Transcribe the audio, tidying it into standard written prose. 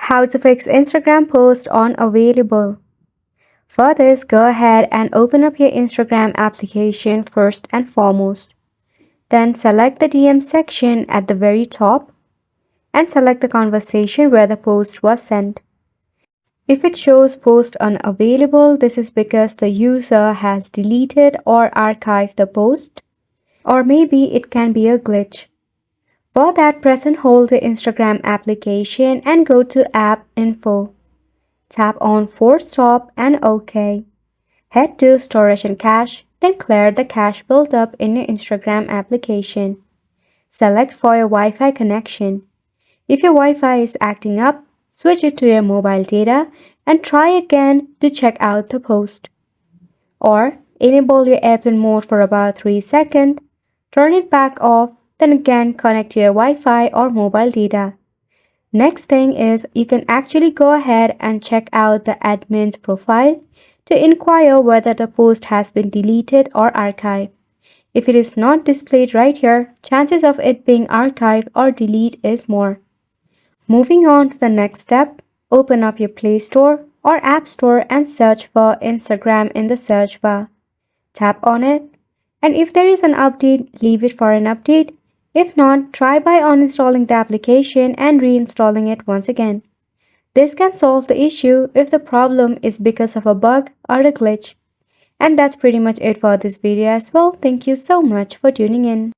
How to fix Instagram post unavailable. For this, go ahead and open up your Instagram application first and foremost. Then select the DM section at the very top and select the conversation where the post was sent. If it shows post unavailable, this is because the user has deleted or archived the post, or maybe it can be a glitch. For that, press and hold the Instagram application and go to App Info. Tap on Force Stop and OK. Head to Storage and Cache, then clear the cache built up in your Instagram application. Select for your Wi-Fi connection. If your Wi-Fi is acting up, switch it to your mobile data and try again to check out the post. Or enable your airplane mode for about 3 seconds, turn it back off, then again connect to your Wi-Fi or mobile data. Next thing is you can actually go ahead and check out the admin's profile to inquire whether the post has been deleted or archived. If it is not displayed right here, chances of it being archived or deleted is more. Moving on to the next step, open up your Play Store or App Store and search for Instagram in the search bar. Tap on it, and if there is an update, leave it for an update. If not, try by uninstalling the application and reinstalling it once again. This can solve the issue if the problem is because of a bug or a glitch. And that's pretty much it for this video as well. Thank you so much for tuning in.